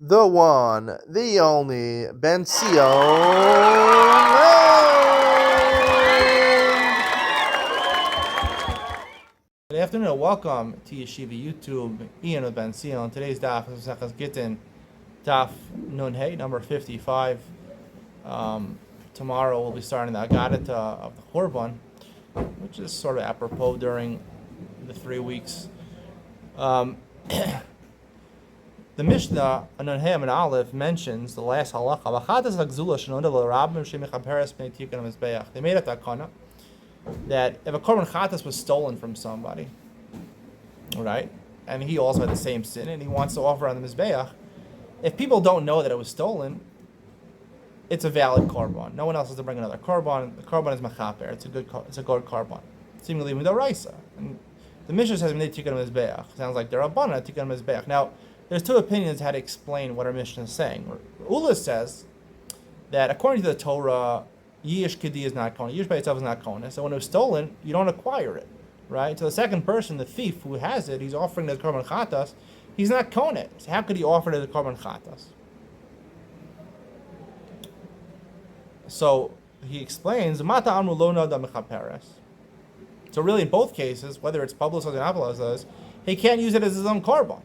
the one, the only, Benzion. Good afternoon and welcome to Yeshiva YouTube, Iyun with Benzion. Today's daf is Benzion Gittin, daf Nun Hey, number 55. Tomorrow we'll be starting the Agadah of the Korban, which is sort of apropos during the 3 weeks. The Mishnah, Nun Hey and Aleph, mentions the last halacha. They made a takana that if a korban chatas was stolen from somebody, right, and he also had the same sin, and he wants to offer on the mizbeach, if people don't know that it was stolen, it's a valid korban. No one else has to bring another korban. The korban is machaper. It's a good korban. Seemingly midaraisa. And the Mishnah says tikkun mizbeach. Sounds like they're abana tikkun mizbeach. Now, there's two opinions how to explain what our Mishnah is saying. Ula says that according to the Torah, Yish Kedi is not kona. Yish by itself is not kona. So when it was stolen, you don't acquire it, right? So the second person, the thief who has it, he's offering it as korban chatas. He's not kona. So how could he offer it as a korban chatas? So he explains, Mata amru lo nada mechaperes. So really, in both cases, whether it's publicized or not publicized, he can't use it as his own korban.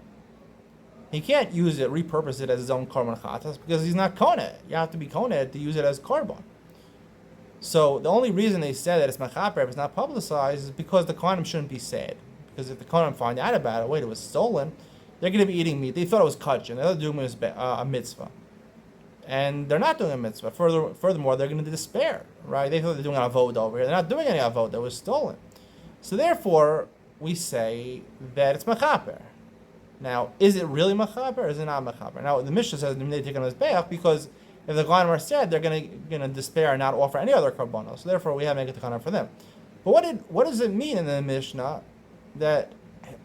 He can't use it, repurpose it as his own korban chatas because he's not kona. You have to be kona to use it as korban. So the only reason they said that it's machaper if it's not publicized is because the kohanim shouldn't be sad. Because if the kohanim find out about it, wait, it was stolen, they're going to be eating meat. They thought it was kachim. They're doing it as a mitzvah. And they're not doing a mitzvah. Furthermore, they're going to despair, right? They thought they're doing an avodah over here. They're not doing any avodah. It was stolen. So therefore, we say that it's machaper. Now, is it really machaper or is it not machaper? Now, the Mishnah says they take on his beach because if the kohanim are sad, they're going to despair and not offer any other korbanos. So therefore, we have to make a takana for them. But what does it mean in the Mishnah that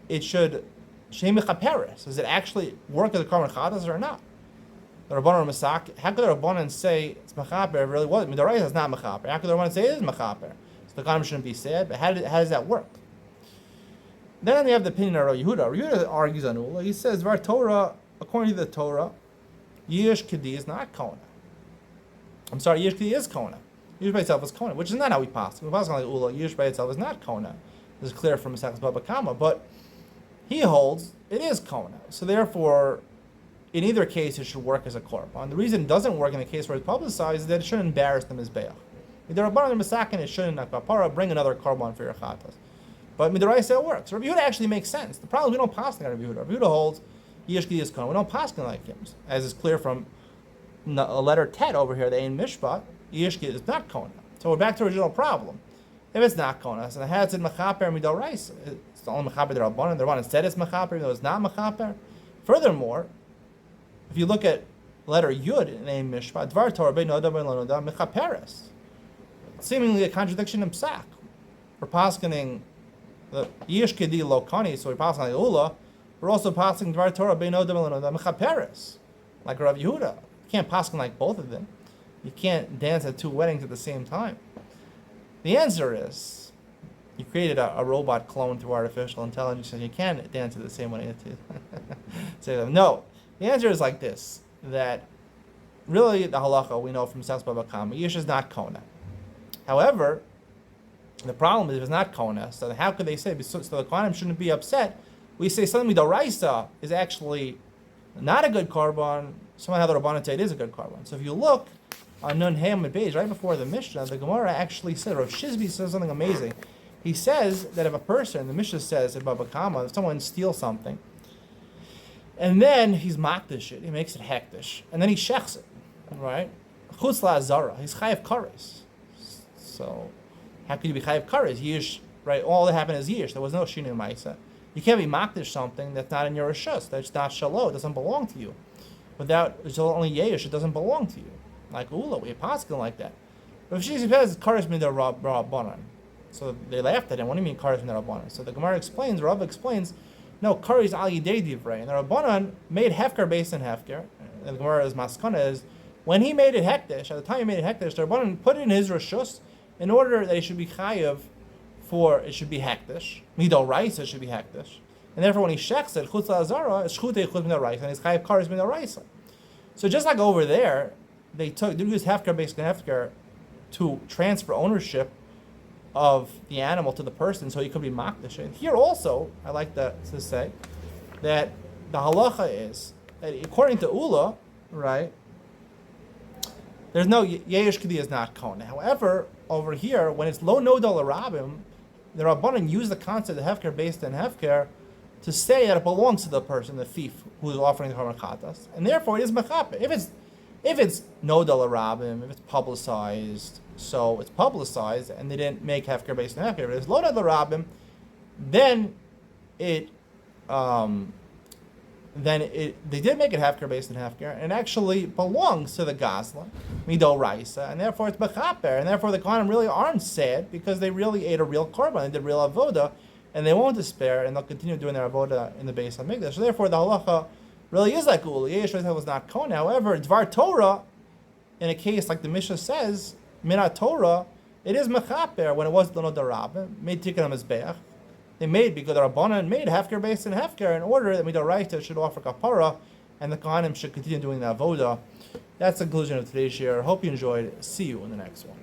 it should shem mechaperes? Does it actually work as a korban chatas or not? The Rabbanan Masak, how could the Rabbanan say it's machaper? It really was. Midaraisa is not machaper. How could the Rabbanan say it is machaper? So the kohanim shouldn't be sad. But how does that work? Then they have the opinion of Rav Yehuda. Rav Yehuda argues on Ula. He says, "Var Torah, according to the Torah, Yish Kedi is not kona. I'm sorry, Yish Kedi is kona. Yish by itself is kona, which is not how we pass. We pass on like Ula. Yish by itself is not kona. This is clear from Masechus Baba Kama, but he holds it is kona. So therefore, in either case, it should work as a korban. The reason it doesn't work in the case where it's publicized is that it shouldn't embarrass them as be'ach. If they're a bar and masakin, it shouldn't akapara bring another korban for your chatas. But midaraisa it works. Rav Yehuda actually makes sense. The problem is we don't pass like Rav Yehuda. Rav Yehuda holds Yish Kedi is kona. We don't pass like him, as is clear from a letter Tet over here. The Ein Mishpat Yish Kedi is not kona. So we're back to the original problem. If it's not kona, so the had said machaper midaraisa. It's the only machaper that Rabbanan. The Rabbanan said it's machaper, even though it's not machaper. Furthermore, if you look at letter Yud in Ein Mishpat, Dvar Torah bein Adam bein Lanoda mechaperes. Seemingly a contradiction in Psak. We're paskening the Yish Kedi lo kani, so we're passing like Ula. We're also passing Dvar Torah bein Adam bein Lanoda mechaperes, like Rav Yehuda. You can't pasken like both of them. You can't dance at two weddings at the same time. The answer is, you created a robot clone through artificial intelligence, and you can't dance at the same wedding. Say them no. The answer is like this, that really the halacha we know from Sas Baba Kama, Yish is not kona. However, the problem is if it's not kona, so how could they say, so the kohanim shouldn't be upset? We say something midaraisa is actually not a good korban, somehow the Rabbanan say it is a good korban. So if you look on Nun Hey Amud Beis, right before the Mishnah, the Gemara actually said, Rav Shizbi says something amazing. He says that if a person, the Mishnah says in Baba Kama, if someone steals something, and then he's makdish it, he makes it hektish, and then he shechs it, right? Chutz la'azara, he's chayav kares. So, how can you be chayav kares? Yish, right? All that happened is yish. There was no shinu ma'isa. You can't be makdish something that's not in your rishus, that's not shalom, it doesn't belong to you. Without, it's only yesh, it doesn't belong to you. Like Ula, we have paskin like that. But if she says kares min rabbanan, so they laughed at him. What do you mean kares min rabbanan? So the Gemara explains, Rav explains, no, kares al yidei divrei. And the Rabbanan made hefker based on hefker. And the Gemara's maskana is, when he made it hektish, at the time he made it hektish, the Rabbanan put it in his rishus in order that he should be chayav for, it should be hektish. Mido rice, it should be hektish. And therefore when he shechs it, chutz la'azara, it's chutei chutz min rice, and he's chayav kares min rice. So just like over there, they used hefker based on hefker to transfer ownership of the animal to the person, so he could be makdash. And here also, I like to say that the halacha is that according to Ula, right? There's no yesh k'di is not kohen. However, over here, when it's lo nodal rabim, the Rabbanan use the concept of hefker based on hefker to say that it belongs to the person, the thief, who is offering the korban chatas, and therefore it is mechaper. If it's nodal rabim, if it's publicized, so it's publicized, and they didn't make hefker based on hefker. If it's lo nodal rabim, then they did make it hefker based on hefker, and actually belongs to the gazlan, mido raisa, and therefore it's bechaper, and therefore the kohanim really aren't sad because they really ate a real korban, they did real avoda, and they won't despair, and they'll continue doing their avoda in the base of Mikdash. So therefore the halacha really is like Ula. Yesh was not kohen. However, Dvar Torah, in a case like the Mishnah says, Minat Torah, it is mechaper when it was Lono Darabim, made Tikkun HaMizbeach. They made, because the Rabbanan made hefker based on hefker in order that Midoraita should offer kapara, and the Kohanim should continue doing the avoda. That's the conclusion of today's share. Hope you enjoyed. See you in the next one.